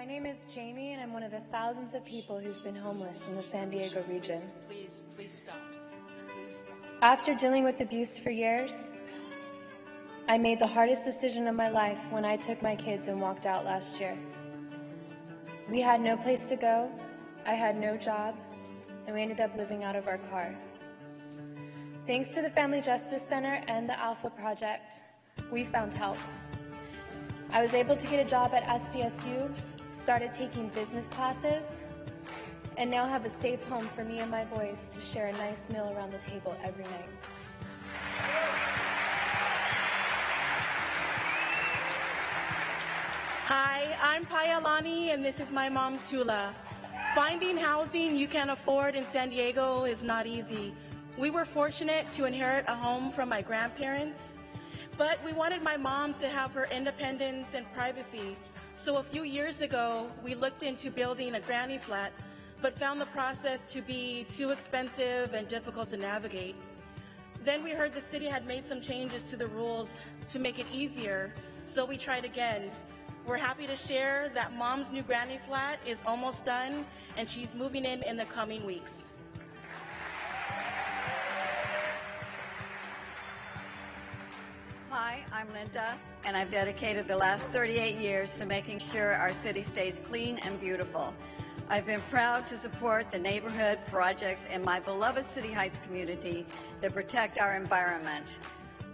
My name is Jamie, and I'm one of the thousands of people who's been homeless in the San Diego region. Please stop. Please stop. After dealing with abuse for years, I made the hardest decision of my life when I took my kids and walked out last year. We had no place to go, I had no job, and we ended up living out of our car. Thanks to the Family Justice Center and the Alpha Project, we found help. I was able to get a job at SDSU, started taking business classes, and now have a safe home for me and my boys to share a nice meal around the table every night. Hi, I'm Payalani, and this is my mom, Tula. Finding housing you can afford in San Diego is not easy. We were fortunate to inherit a home from my grandparents, but we wanted my mom to have her independence and privacy. So a few years ago, we looked into building a granny flat, but found the process to be too expensive and difficult to navigate. Then we heard the city had made some changes to the rules to make it easier, so we tried again. We're happy to share that Mom's new granny flat is almost done, and she's moving in the coming weeks. Hi, I'm Linda, and I've dedicated the last 38 years to making sure our city stays clean and beautiful. I've been proud to support the neighborhood projects in my beloved City Heights community that protect our environment.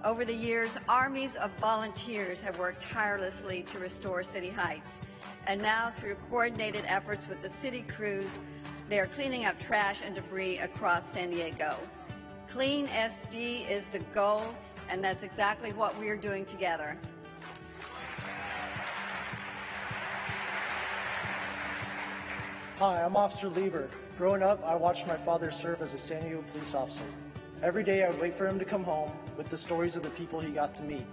Over the years, armies of volunteers have worked tirelessly to restore City Heights. And now, through coordinated efforts with the city crews, they are cleaning up trash and debris across San Diego. Clean SD is the goal, and that's exactly what we are doing together. Hi, I'm Officer Lieber. Growing up, I watched my father serve as a San Diego police officer. Every day I would wait for him to come home with the stories of the people he got to meet.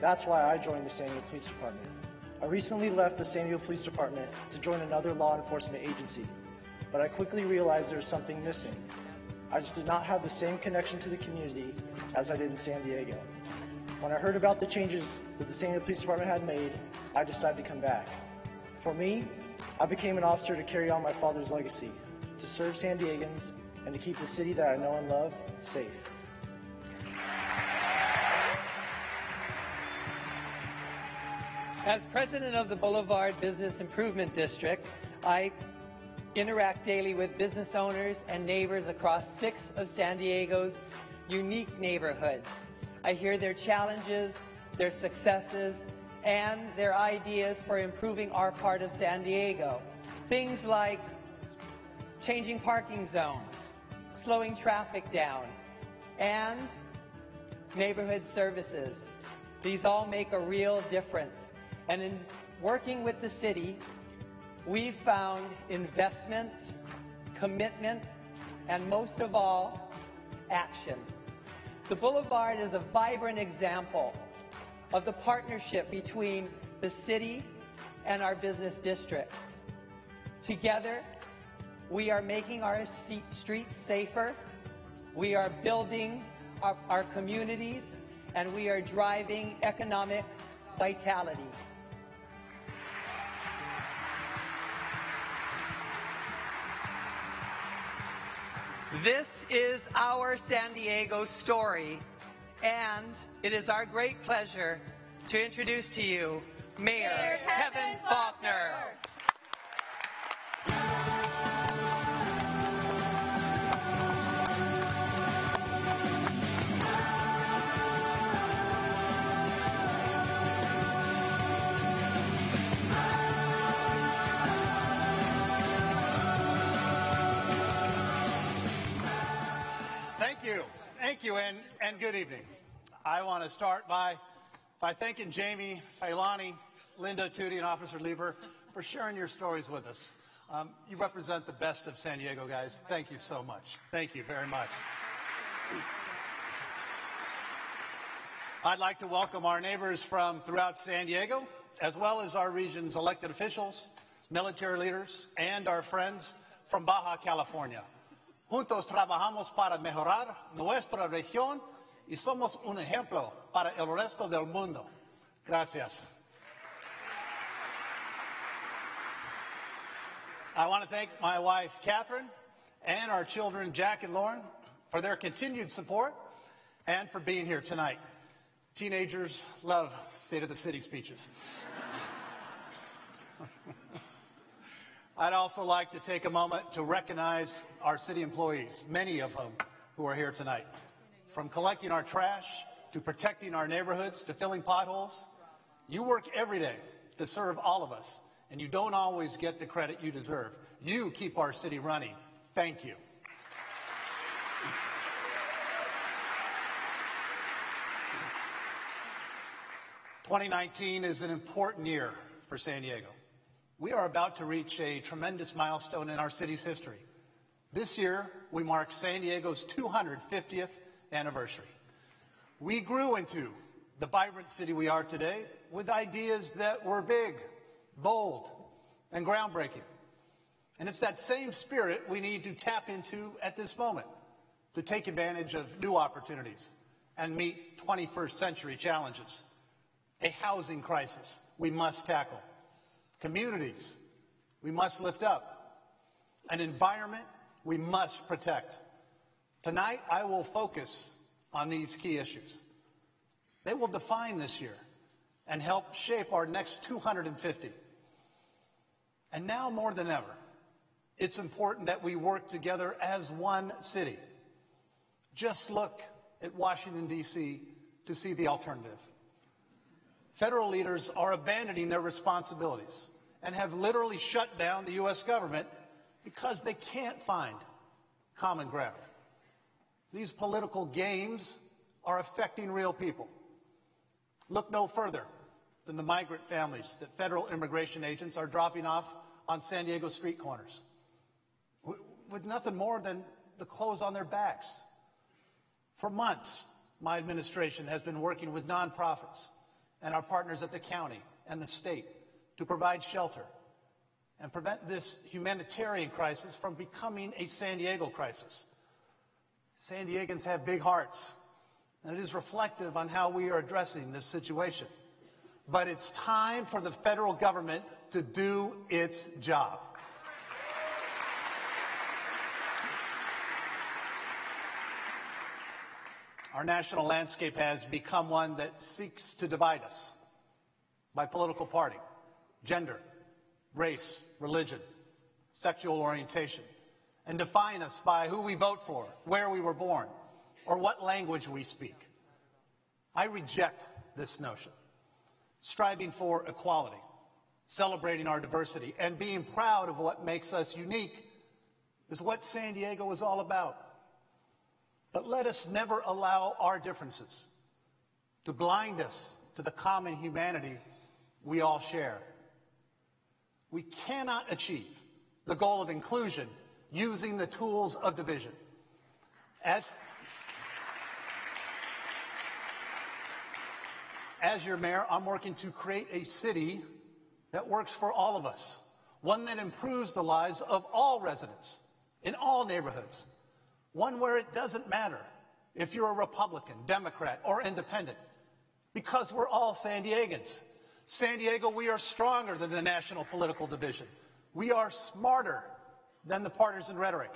That's why I joined the San Diego Police Department. I recently left the San Diego Police Department to join another law enforcement agency, but I quickly realized there was something missing. I just did not have the same connection to the community as I did in San Diego. When I heard about the changes that the San Diego Police Department had made, I decided to come back. For me, I became an officer to carry on my father's legacy, to serve San Diegans, and to keep the city that I know and love safe. As president of the Boulevard Business Improvement District, I interact daily with business owners and neighbors across 6 of San Diego's unique neighborhoods. I hear their challenges, their successes, and their ideas for improving our part of San Diego. Things like changing parking zones, slowing traffic down, and neighborhood services. These all make a real difference. And in working with the city, we've found investment, commitment, and most of all, action. The Boulevard is a vibrant example of the partnership between the city and our business districts. Together, we are making our streets safer, we are building our communities, and we are driving economic vitality. This is our San Diego story, and it is our great pleasure to introduce to you Mayor Kevin Faulkner. Thank you, and good evening. I want to start by thanking Jamie, Ailani, Linda, Tootie, and Officer Lieber for sharing your stories with us. You represent the best of San Diego, guys. Thank you so much. Thank you very much. I'd like to welcome our neighbors from throughout San Diego, as well as our region's elected officials, military leaders, and our friends from Baja California. Juntos trabajamos para mejorar nuestra región y somos un ejemplo para el resto del mundo. Gracias. I want to thank my wife, Catherine, and our children, Jack and Lauren, for their continued support and for being here tonight. Teenagers love State of the City speeches. I'd also like to take a moment to recognize our city employees, many of whom who are here tonight. From collecting our trash, to protecting our neighborhoods, to filling potholes, you work every day to serve all of us, and you don't always get the credit you deserve. You keep our city running. Thank you. "2019 is an important year for San Diego. We are about to reach a tremendous milestone in our city's history. This year, we mark San Diego's 250th anniversary. We grew into the vibrant city we are today with ideas that were big, bold, and groundbreaking. And it's that same spirit we need to tap into at this moment to take advantage of new opportunities and meet 21st century challenges. A housing crisis we must tackle. Communities we must lift up. An environment we must protect. Tonight, I will focus on these key issues. They will define this year and help shape our next 250. And now more than ever, it's important that we work together as one city. Just look at Washington, D.C. to see the alternative. Federal leaders are abandoning their responsibilities and have literally shut down the U.S. government because they can't find common ground. These political games are affecting real people. Look no further than the migrant families that federal immigration agents are dropping off on San Diego street corners with nothing more than the clothes on their backs. For months, my administration has been working with nonprofits and our partners at the county and the state to provide shelter and prevent this humanitarian crisis from becoming a San Diego crisis. San Diegans have big hearts, and it is reflective on how we are addressing this situation. But it's time for the federal government to do its job. Our national landscape has become one that seeks to divide us by political party, gender, race, religion, sexual orientation, and define us by who we vote for, where we were born, or what language we speak. I reject this notion. Striving for equality, celebrating our diversity, and being proud of what makes us unique is what San Diego is all about. But let us never allow our differences to blind us to the common humanity we all share. We cannot achieve the goal of inclusion using the tools of division. As your mayor, I'm working to create a city that works for all of us, one that improves the lives of all residents in all neighborhoods. One where it doesn't matter if you're a Republican, Democrat, or Independent, because we're all San Diegans. San Diego, we are stronger than the national political division. We are smarter than the partisan rhetoric,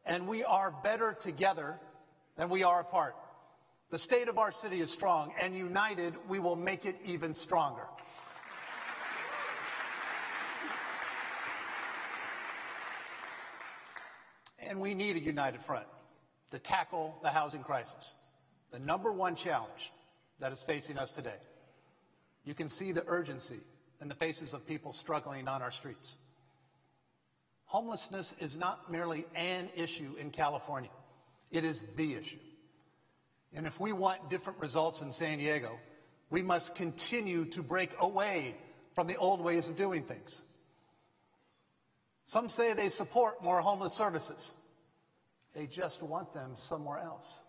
and we are better together than we are apart. The state of our city is strong, and united, we will make it even stronger. And we need a united front to tackle the housing crisis, the #1 challenge that is facing us today. You can see the urgency in the faces of people struggling on our streets. Homelessness is not merely an issue in California. It is the issue. And if we want different results in San Diego, we must continue to break away from the old ways of doing things. Some say they support more homeless services. They just want them somewhere else.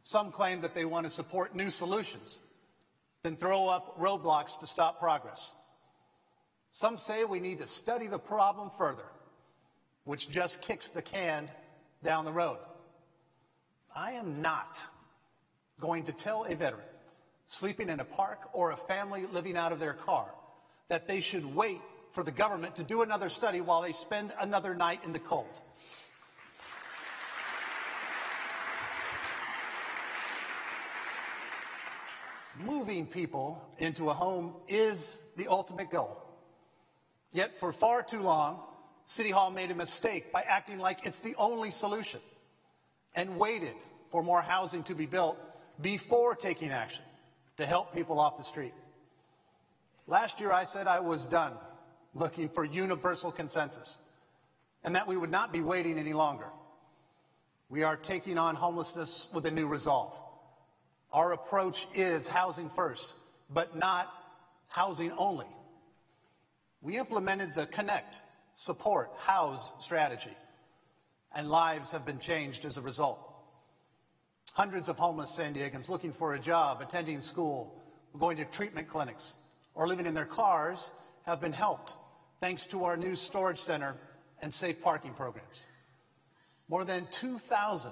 Some claim that they want to support new solutions, then throw up roadblocks to stop progress. Some say we need to study the problem further, which just kicks the can down the road. I am not going to tell a veteran sleeping in a park or a family living out of their car that they should wait for the government to do another study while they spend another night in the cold. Moving people into a home is the ultimate goal. Yet for far too long, City Hall made a mistake by acting like it's the only solution and waited for more housing to be built before taking action to help people off the street. Last year, I said I was done looking for universal consensus and that we would not be waiting any longer. We are taking on homelessness with a new resolve. Our approach is housing first, but not housing only. We implemented the Connect, Support, House strategy, and lives have been changed as a result. Hundreds of homeless San Diegans looking for a job, attending school, going to treatment clinics, or living in their cars have been helped thanks to our new storage center and safe parking programs. More than 2,000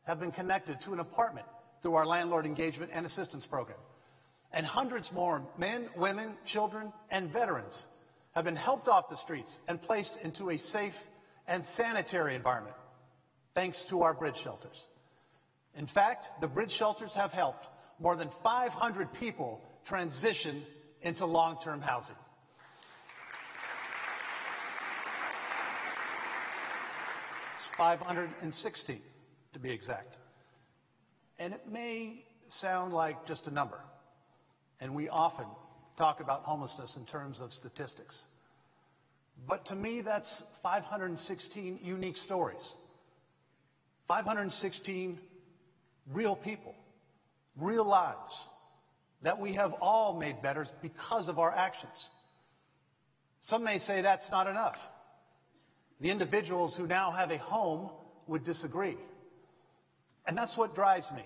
have been connected to an apartment through our landlord engagement and assistance program. And hundreds more men, women, children, and veterans have been helped off the streets and placed into a safe and sanitary environment, thanks to our bridge shelters. In fact, the bridge shelters have helped more than 500 people transition into long-term housing. It's 516, to be exact. And it may sound like just a number, and we often talk about homelessness in terms of statistics. But to me, that's 516 unique stories, 516 real people, real lives that we have all made better because of our actions. Some may say that's not enough. The individuals who now have a home would disagree. And that's what drives me,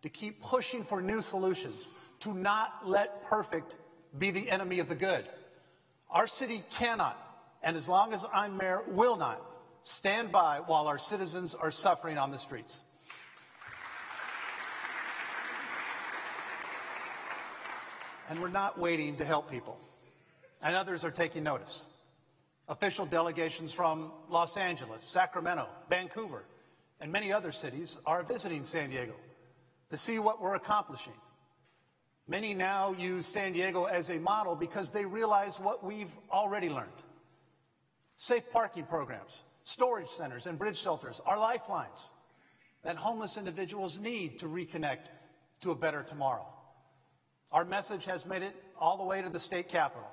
to keep pushing for new solutions, to not let perfect be the enemy of the good. Our city cannot, and as long as I'm mayor, will not stand by while our citizens are suffering on the streets. And we're not waiting to help people, and others are taking notice. Official delegations from Los Angeles, Sacramento, Vancouver, and many other cities are visiting San Diego to see what we're accomplishing. Many now use San Diego as a model because they realize what we've already learned. Safe parking programs, storage centers, and bridge shelters are lifelines that homeless individuals need to reconnect to a better tomorrow. Our message has made it all the way to the state capitol.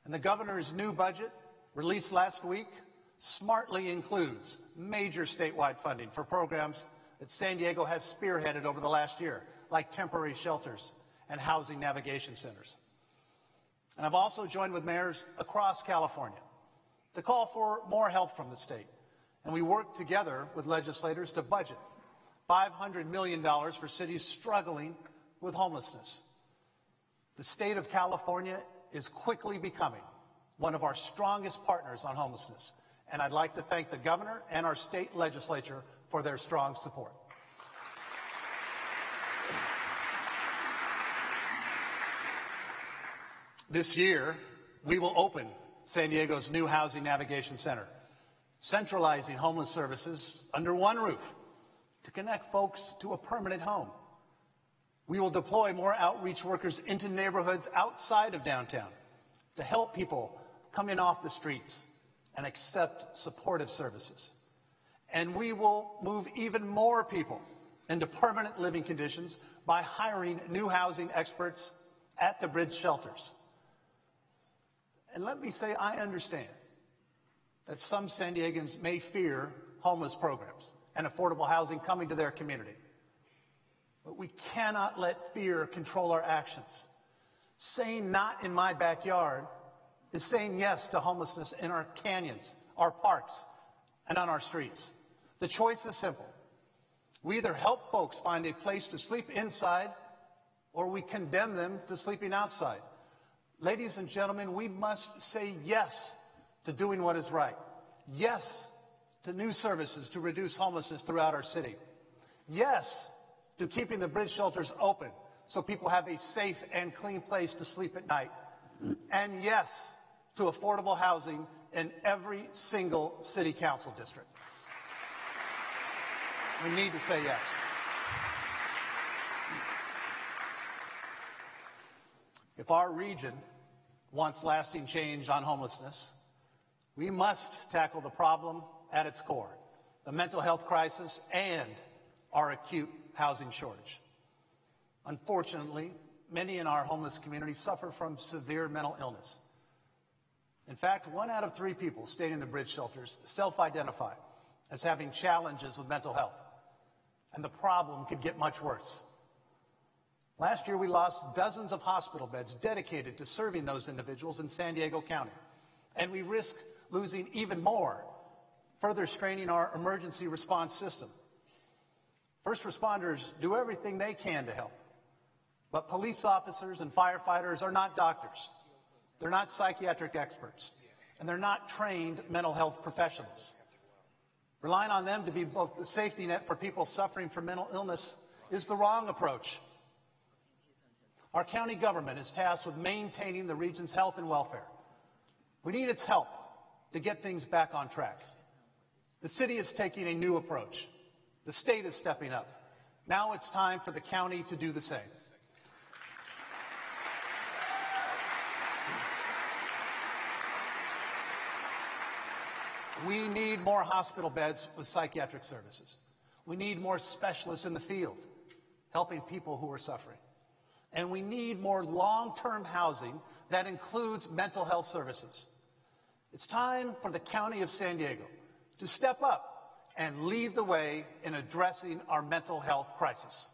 And the governor's new budget, released last week, smartly includes major statewide funding for programs that San Diego has spearheaded over the last year, like temporary shelters and housing navigation centers. And I've also joined with mayors across California to call for more help from the state. And we work together with legislators to budget $500 million for cities struggling with homelessness. The state of California is quickly becoming one of our strongest partners on homelessness. And I'd like to thank the governor and our state legislature for their strong support. This year, we will open San Diego's new Housing Navigation Center, centralizing homeless services under one roof to connect folks to a permanent home. We will deploy more outreach workers into neighborhoods outside of downtown to help people come in off the streets and accept supportive services. And we will move even more people into permanent living conditions by hiring new housing experts at the bridge shelters. And let me say, I understand that some San Diegans may fear homeless programs and affordable housing coming to their community. But we cannot let fear control our actions. Saying not in my backyard is saying yes to homelessness in our canyons, our parks, and on our streets. The choice is simple. We either help folks find a place to sleep inside, or we condemn them to sleeping outside. Ladies and gentlemen, we must say yes to doing what is right. Yes to new services to reduce homelessness throughout our city. Yes to keeping the bridge shelters open so people have a safe and clean place to sleep at night. And yes to affordable housing in every single city council district. We need to say yes. If our region wants lasting change on homelessness, we must tackle the problem at its core, the mental health crisis and our acute housing shortage. Unfortunately, many in our homeless community suffer from severe mental illness. In fact, 1 out of 3 people staying in the bridge shelters self-identify as having challenges with mental health, and the problem could get much worse. Last year, we lost dozens of hospital beds dedicated to serving those individuals in San Diego County, and we risk losing even more, further straining our emergency response system. First responders do everything they can to help, but police officers and firefighters are not doctors. They're not psychiatric experts, and they're not trained mental health professionals. Relying on them to be both the safety net for people suffering from mental illness is the wrong approach. Our county government is tasked with maintaining the region's health and welfare. We need its help to get things back on track. The city is taking a new approach. The state is stepping up. Now it's time for the county to do the same. We need more hospital beds with psychiatric services. We need more specialists in the field helping people who are suffering. And we need more long-term housing that includes mental health services. It's time for the County of San Diego to step up and lead the way in addressing our mental health crisis.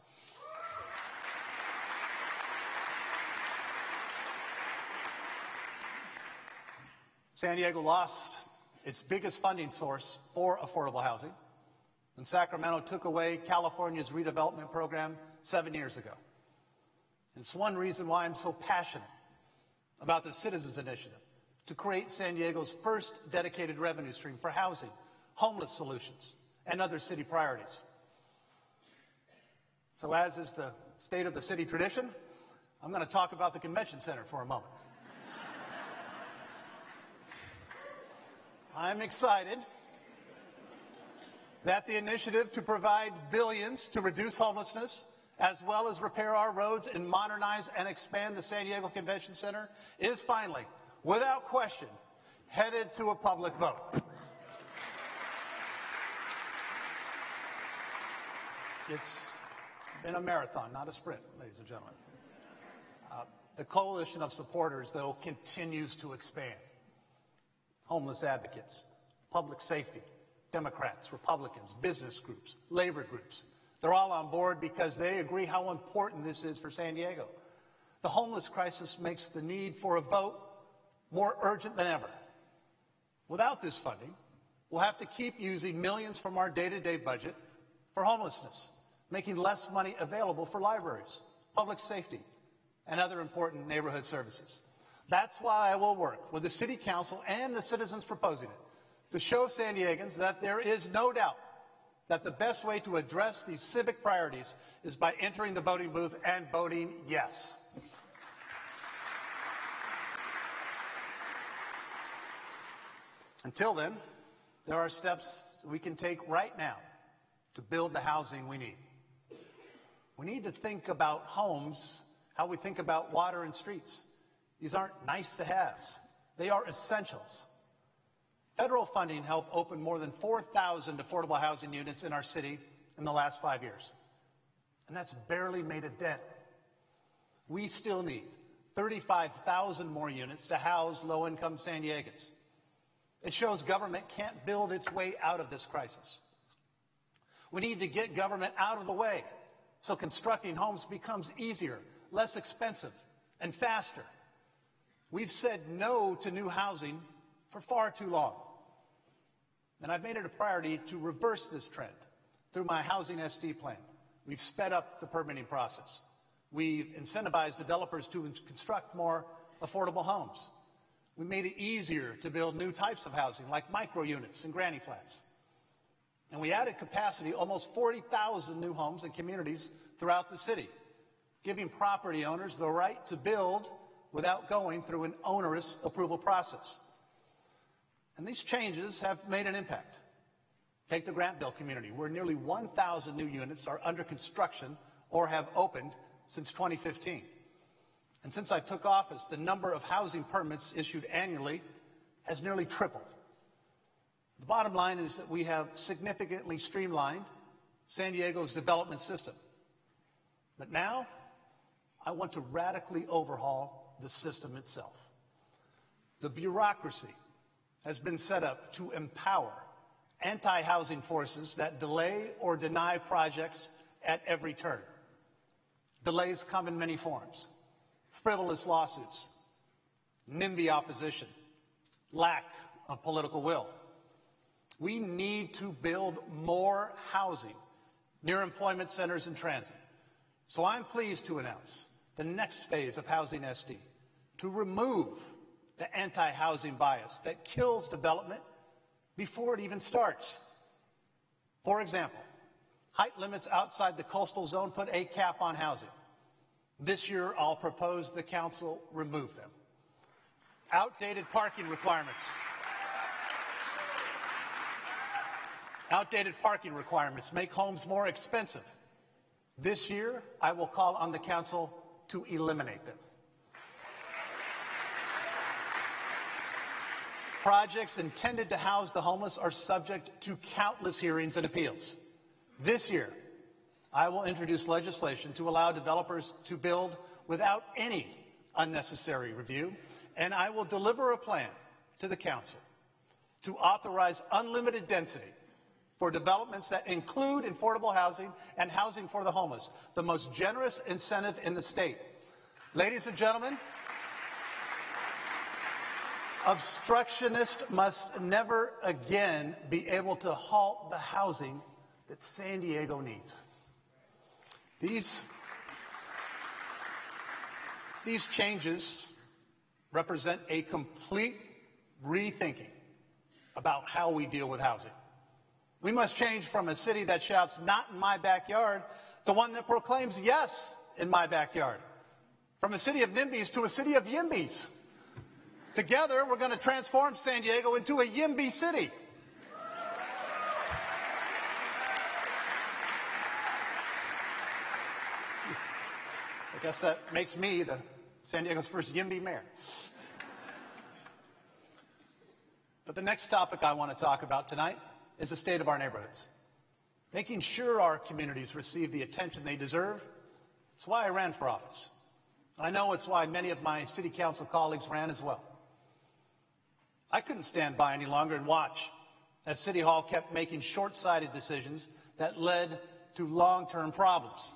San Diego lost its biggest funding source for affordable housing when Sacramento took away California's redevelopment program 7 years ago. It's one reason why I'm so passionate about the Citizens Initiative to create San Diego's first dedicated revenue stream for housing, homeless solutions, and other city priorities. So as is the state of the city tradition, I'm going to talk about the convention center for a moment. I'm excited that the initiative to provide billions to reduce homelessness, as well as repair our roads and modernize and expand the San Diego Convention Center, is finally, without question, headed to a public vote. It's been a marathon, not a sprint, ladies and gentlemen. The coalition of supporters, though, continues to expand. Homeless advocates, public safety, Democrats, Republicans, business groups, labor groups. They're all on board because they agree how important this is for San Diego. The homeless crisis makes the need for a vote more urgent than ever. Without this funding, we'll have to keep using millions from our day-to-day budget for homelessness, making less money available for libraries, public safety, and other important neighborhood services. That's why I will work with the City Council and the citizens proposing it to show San Diegans that there is no doubt that the best way to address these civic priorities is by entering the voting booth and voting yes. Until then, there are steps we can take right now to build the housing we need. We need to think about homes how we think about water and streets. These aren't nice-to-haves. They are essentials. Federal funding helped open more than 4,000 affordable housing units in our city in the last 5 years. And that's barely made a dent. We still need 35,000 more units to house low-income San Diegans. It shows government can't build its way out of this crisis. We need to get government out of the way so constructing homes becomes easier, less expensive, and faster. We've said no to new housing for far too long. And I've made it a priority to reverse this trend through my Housing SD plan. We've sped up the permitting process. We've incentivized developers to construct more affordable homes. We made it easier to build new types of housing like micro units and granny flats. And we added capacity, almost 40,000 new homes and communities throughout the city, giving property owners the right to build without going through an onerous approval process. And these changes have made an impact. Take the Grantville community, where nearly 1,000 new units are under construction or have opened since 2015. And since I took office, the number of housing permits issued annually has nearly tripled. The bottom line is that we have significantly streamlined San Diego's development system. But now, I want to radically overhaul the system itself. The bureaucracy has been set up to empower anti-housing forces that delay or deny projects at every turn. Delays come in many forms: frivolous lawsuits, NIMBY opposition, lack of political will. We need to build more housing near employment centers and transit. So I'm pleased to announce the next phase of Housing SD to remove the anti-housing bias that kills development before it even starts. For example, height limits outside the coastal zone put a cap on housing. This year, I'll propose the council remove them. Outdated parking requirements. Outdated parking requirements make homes more expensive. This year, I will call on the council to eliminate them. Projects intended to house the homeless are subject to countless hearings and appeals. This year, I will introduce legislation to allow developers to build without any unnecessary review, and I will deliver a plan to the council to authorize unlimited density for developments that include affordable housing and housing for the homeless, the most generous incentive in the state. Ladies and gentlemen, obstructionists must never again be able to halt the housing that San Diego needs. These changes represent a complete rethinking about how we deal with housing. We must change from a city that shouts, "Not in my backyard," to one that proclaims, "Yes, in my backyard." From a city of NIMBYs to a city of YIMBYs. Together, we're going to transform San Diego into a YIMBY city. I guess that makes me San Diego's first YIMBY mayor. But the next topic I want to talk about tonight is the state of our neighborhoods. Making sure our communities receive the attention they deserve. It's why I ran for office. I know it's why many of my city council colleagues ran as well. I couldn't stand by any longer and watch as City Hall kept making short-sighted decisions that led to long-term problems.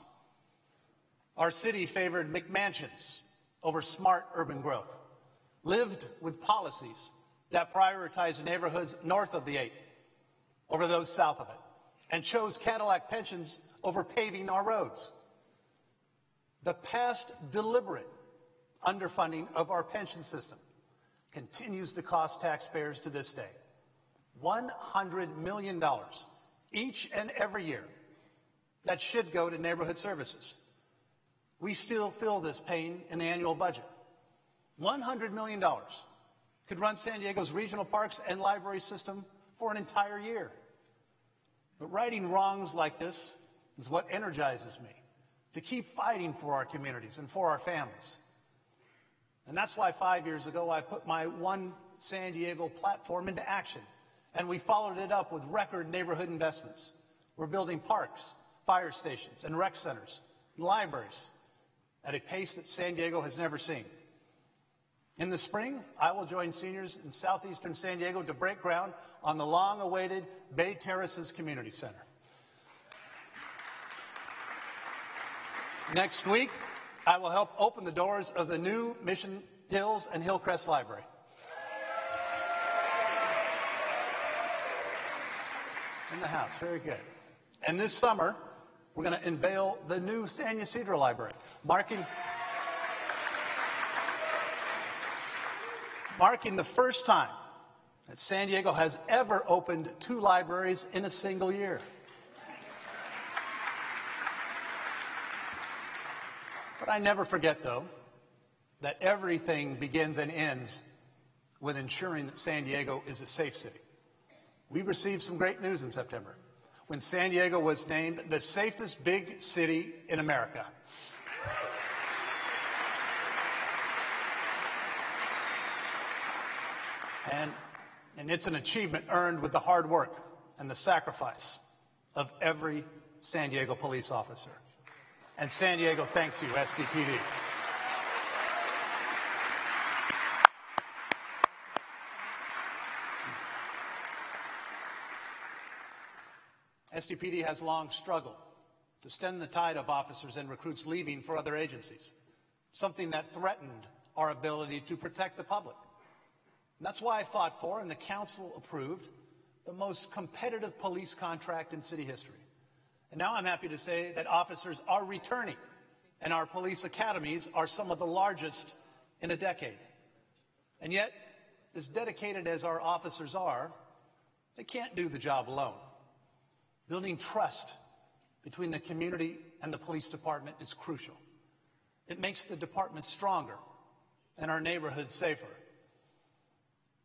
Our city favored McMansions over smart urban growth, lived with policies that prioritized neighborhoods north of the 8 over those south of it, and chose Cadillac pensions over paving our roads. The past deliberate underfunding of our pension system continues to cost taxpayers to this day $100 million each and every year that should go to neighborhood services. We still feel this pain in the annual budget. $100 million could run San Diego's regional parks and library system for an entire year. But righting wrongs like this is what energizes me to keep fighting for our communities and for our families. And that's why 5 years ago I put my One San Diego platform into action, and we followed it up with record neighborhood investments. We're building parks, fire stations, and rec centers, and libraries at a pace that San Diego has never seen. In the spring, I will join seniors in southeastern San Diego to break ground on the long-awaited Bay Terraces Community Center. Next week, I will help open the doors of the new Mission Hills and Hillcrest Library. In the house, very good. And this summer, we're going to unveil the new San Ysidro Library, marking the first time that San Diego has ever opened 2 libraries in a single year. But I never forget, though, that everything begins and ends with ensuring that San Diego is a safe city. We received some great news in September when San Diego was named the safest big city in America. And it's an achievement earned with the hard work and the sacrifice of every San Diego police officer. And San Diego thanks you, SDPD. SDPD has long struggled to stem the tide of officers and recruits leaving for other agencies, something that threatened our ability to protect the public. And that's why I fought for, and the council approved, the most competitive police contract in city history. And now I'm happy to say that officers are returning, and our police academies are some of the largest in a decade. And yet, as dedicated as our officers are, they can't do the job alone. Building trust between the community and the police department is crucial. It makes the department stronger and our neighborhoods safer.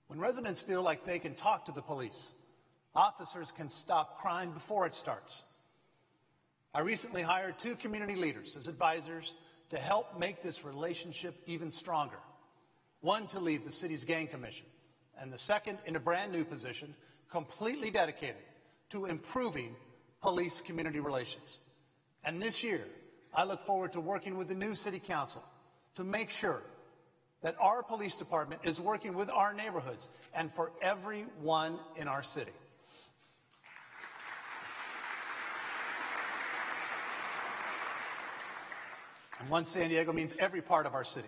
When residents feel like they can talk to the police, officers can stop crime before it starts. I recently hired 2 community leaders as advisors to help make this relationship even stronger. One to lead the city's gang commission, and the second in a brand new position, completely dedicated to improving police-community relations. And this year, I look forward to working with the new city council to make sure that our police department is working with our neighborhoods and for everyone in our city. And One San Diego means every part of our city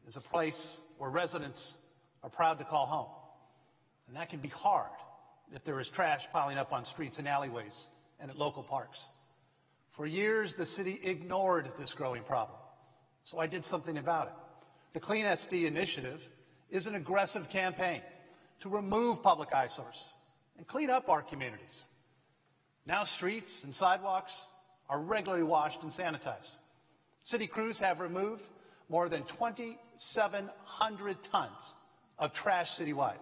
is a place where residents are proud to call home. And that can be hard if there is trash piling up on streets and alleyways and at local parks. For years, the city ignored this growing problem, so I did something about it. The Clean SD initiative is an aggressive campaign to remove public eyesores and clean up our communities. Now streets and sidewalks are regularly washed and sanitized. City crews have removed more than 2,700 tons of trash citywide.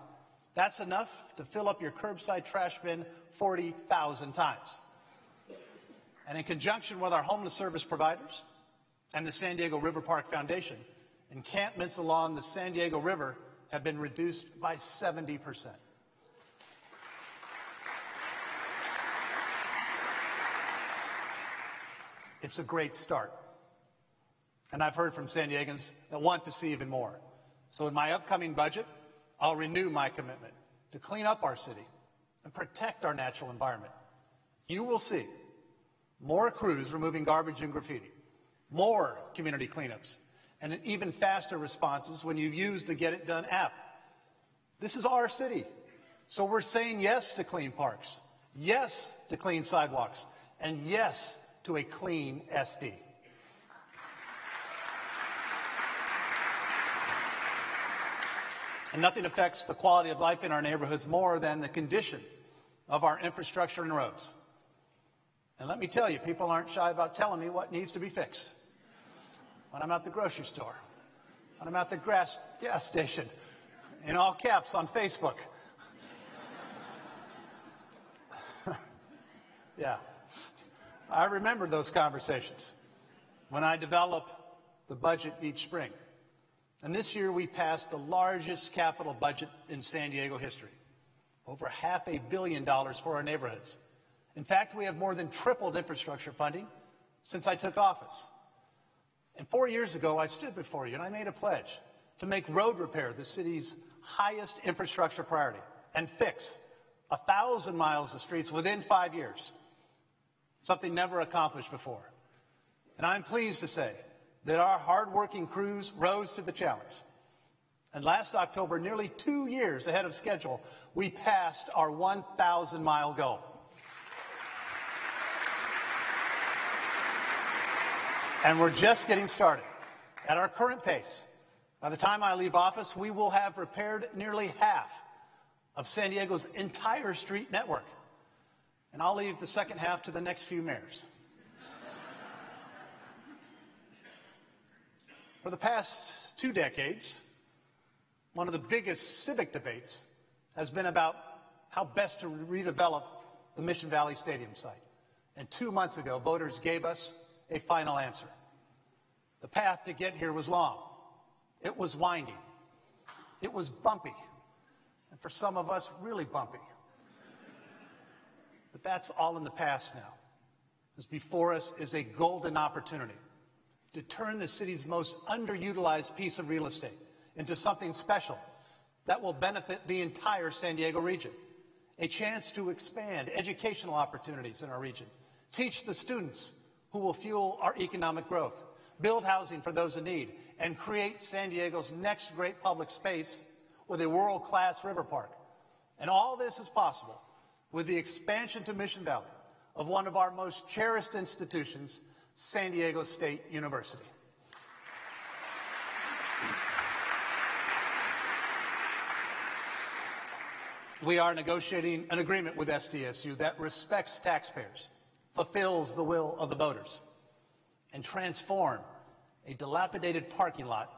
That's enough to fill up your curbside trash bin 40,000 times. And in conjunction with our homeless service providers and the San Diego River Park Foundation, encampments along the San Diego River have been reduced by 70%. It's a great start. And I've heard from San Diegans that want to see even more. So in my upcoming budget, I'll renew my commitment to clean up our city and protect our natural environment. You will see more crews removing garbage and graffiti, more community cleanups, and even faster responses when you use the Get It Done app. This is our city, so we're saying yes to clean parks, yes to clean sidewalks, and yes to a clean SD. And nothing affects the quality of life in our neighborhoods more than the condition of our infrastructure and roads. And let me tell you, people aren't shy about telling me what needs to be fixed. When I'm at the grocery store, when I'm at the gas station, in all caps on Facebook. Yeah, I remember those conversations when I develop the budget each spring. And this year we passed the largest capital budget in San Diego history, over $500 million for our neighborhoods. In fact, we have more than tripled infrastructure funding since I took office. And 4 years ago, I stood before you and I made a pledge to make road repair the city's highest infrastructure priority and fix 1,000 miles of streets within 5 years, something never accomplished before. And I'm pleased to say that our hardworking crews rose to the challenge. And last October, nearly 2 years ahead of schedule, we passed our 1,000-mile goal. And we're just getting started. At our current pace, by the time I leave office, we will have repaired nearly half of San Diego's entire street network. And I'll leave the second half to the next few mayors. For the past 2 decades, one of the biggest civic debates has been about how best to redevelop the Mission Valley Stadium site. And 2 months ago, voters gave us a final answer. The path to get here was long. It was winding. It was bumpy. And for some of us, really bumpy. But that's all in the past now. Because before us is a golden opportunity to turn the city's most underutilized piece of real estate into something special that will benefit the entire San Diego region. A chance to expand educational opportunities in our region, teach the students who will fuel our economic growth, build housing for those in need, and create San Diego's next great public space with a world-class river park. And all this is possible with the expansion to Mission Valley of one of our most cherished institutions, San Diego State University. We are negotiating an agreement with SDSU that respects taxpayers, fulfills the will of the voters, and transform a dilapidated parking lot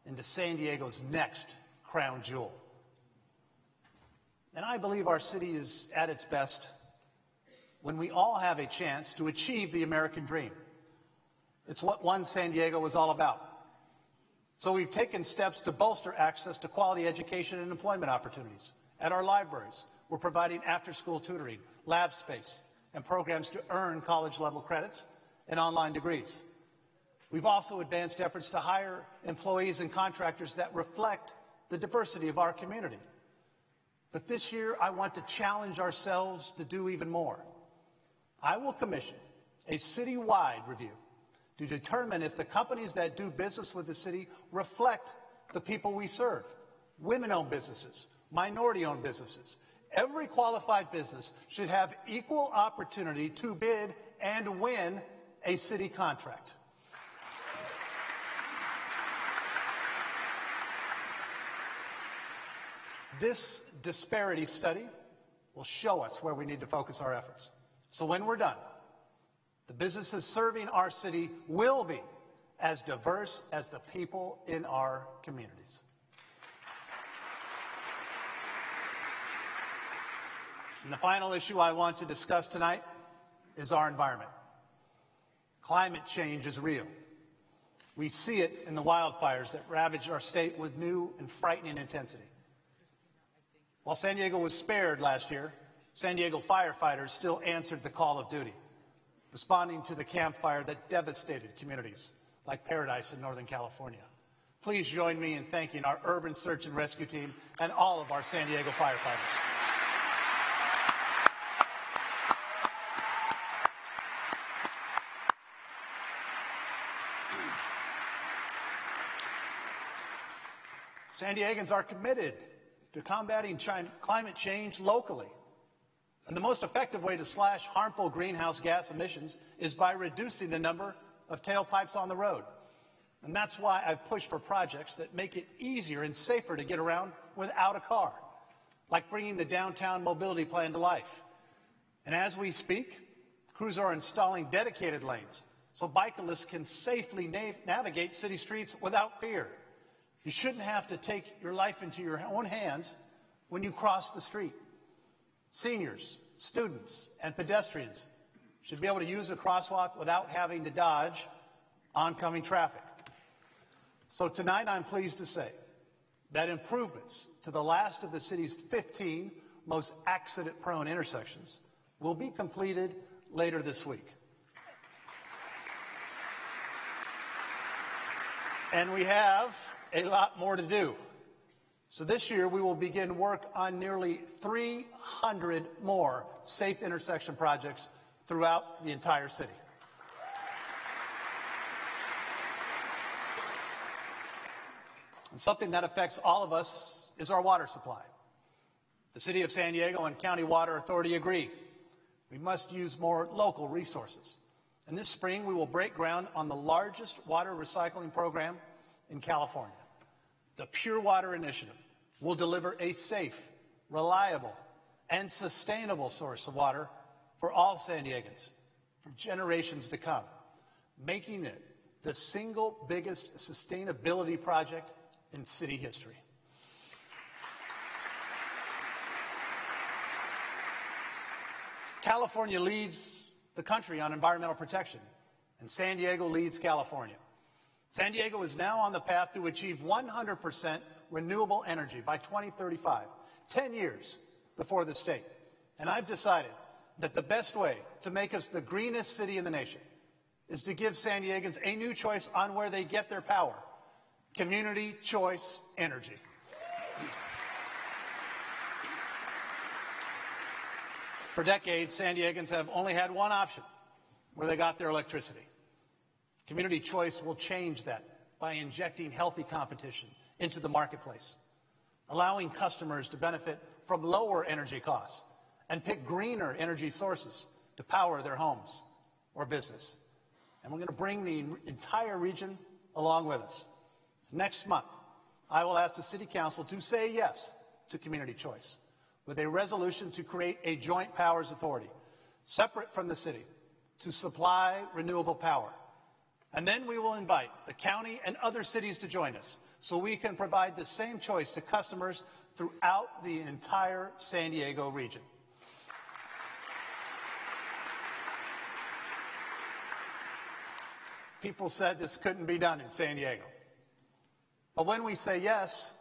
into San Diego's next crown jewel. And I believe our city is at its best when we all have a chance to achieve the American dream. It's what One San Diego is all about. So we've taken steps to bolster access to quality education and employment opportunities. At our libraries, we're providing after-school tutoring, lab space, and programs to earn college-level credits and online degrees. We've also advanced efforts to hire employees and contractors that reflect the diversity of our community. But this year, I want to challenge ourselves to do even more. I will commission a city-wide review to determine if the companies that do business with the city reflect the people we serve. Women-owned businesses, minority-owned businesses. Every qualified business should have equal opportunity to bid and win a city contract. This disparity study will show us where we need to focus our efforts. So when we're done, the businesses serving our city will be as diverse as the people in our communities. And the final issue I want to discuss tonight is our environment. Climate change is real. We see it in the wildfires that ravage our state with new and frightening intensity. While San Diego was spared last year, San Diego firefighters still answered the call of duty, responding to the Camp Fire that devastated communities like Paradise in Northern California. Please join me in thanking our urban search and rescue team and all of our San Diego firefighters. San Diegans are committed to combating climate change locally. And the most effective way to slash harmful greenhouse gas emissions is by reducing the number of tailpipes on the road. And that's why I've pushed for projects that make it easier and safer to get around without a car, like bringing the downtown mobility plan to life. And as we speak, crews are installing dedicated lanes so bicyclists can safely navigate city streets without fear. You shouldn't have to take your life into your own hands when you cross the street. Seniors, students, and pedestrians should be able to use a crosswalk without having to dodge oncoming traffic. So tonight I'm pleased to say that improvements to the last of the city's 15 most accident-prone intersections will be completed later this week. And we have a lot more to do. So this year we will begin work on nearly 300 more safe intersection projects throughout the entire city. And something that affects all of us is our water supply. The City of San Diego and County Water Authority agree. We must use more local resources. And this spring we will break ground on the largest water recycling program in California. The Pure Water Initiative will deliver a safe, reliable, and sustainable source of water for all San Diegans for generations to come, making it the single biggest sustainability project in city history. California leads the country on environmental protection, and San Diego leads California. San Diego is now on the path to achieve 100% renewable energy by 2035, 10 years before the state. And I've decided that the best way to make us the greenest city in the nation is to give San Diegans a new choice on where they get their power: community choice energy. For decades, San Diegans have only had one option where they got their electricity. Community choice will change that by injecting healthy competition into the marketplace, allowing customers to benefit from lower energy costs and pick greener energy sources to power their homes or business. And we're going to bring the entire region along with us. Next month, I will ask the City Council to say yes to community choice with a resolution to create a joint powers authority, separate from the city, to supply renewable power. And then we will invite the county and other cities to join us so we can provide the same choice to customers throughout the entire San Diego region. People said this couldn't be done in San Diego. But when we say yes,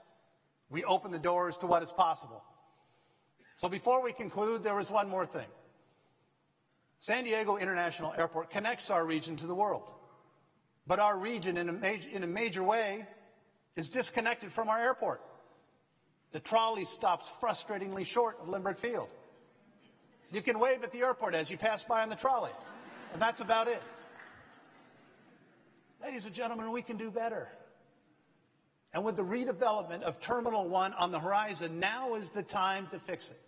we open the doors to what is possible. So before we conclude, there is one more thing. San Diego International Airport connects our region to the world. But our region, in a major way, is disconnected from our airport. The trolley stops frustratingly short of Lindbergh Field. You can wave at the airport as you pass by on the trolley, and that's about it. Ladies and gentlemen, we can do better. And with the redevelopment of Terminal 1 on the horizon, now is the time to fix it.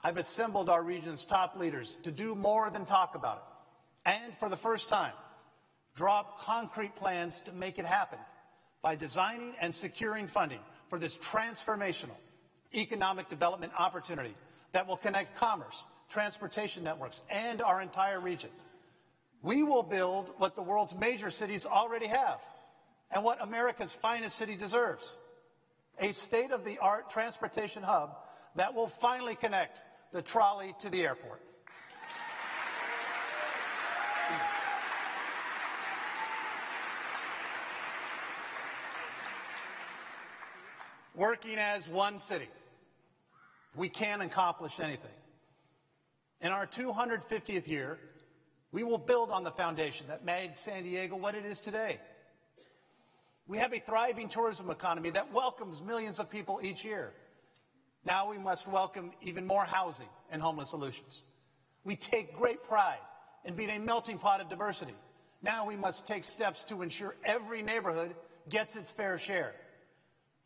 I've assembled our region's top leaders to do more than talk about it, and for the first time, draw up concrete plans to make it happen by designing and securing funding for this transformational economic development opportunity that will connect commerce, transportation networks, and our entire region. We will build what the world's major cities already have and what America's finest city deserves: a state-of-the-art transportation hub that will finally connect the trolley to the airport. Working as one city, we can accomplish anything. In our 250th year, we will build on the foundation that made San Diego what it is today. We have a thriving tourism economy that welcomes millions of people each year. Now we must welcome even more housing and homeless solutions. We take great pride in being a melting pot of diversity. Now we must take steps to ensure every neighborhood gets its fair share.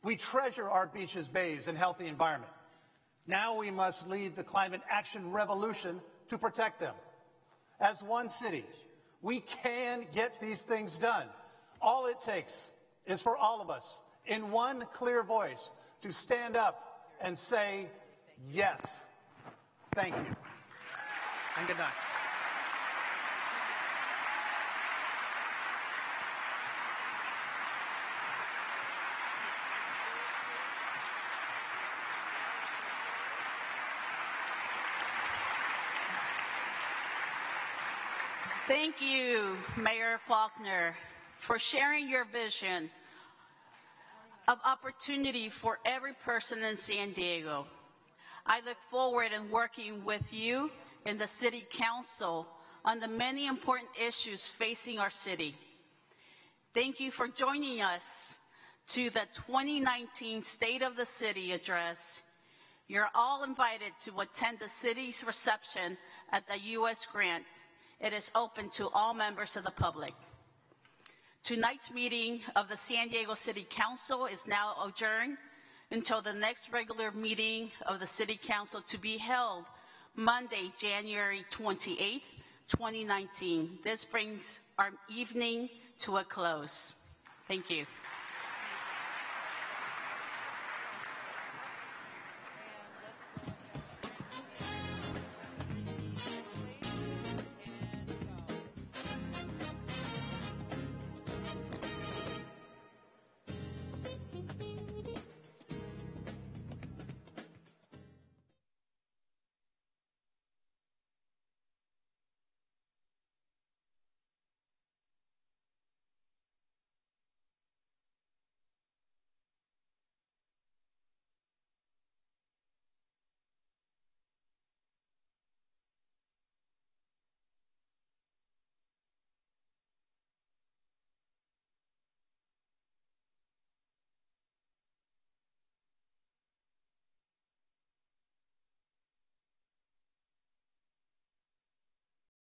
We treasure our beaches, bays, and healthy environment. Now we must lead the climate action revolution to protect them. As one city, we can get these things done. All it takes is for all of us, in one clear voice, to stand up and say yes. Thank you, and good night. Thank you, Mayor Faulkner, for sharing your vision of opportunity for every person in San Diego. I look forward in working with you in the City Council on the many important issues facing our city. Thank you for joining us to the 2019 State of the City Address. You're all invited to attend the city's reception at the U.S. Grant. It is open to all members of the public. Tonight's meeting of the San Diego City Council is now adjourned until the next regular meeting of the City Council to be held Monday, January 28th, 2019. This brings our evening to a close. Thank you.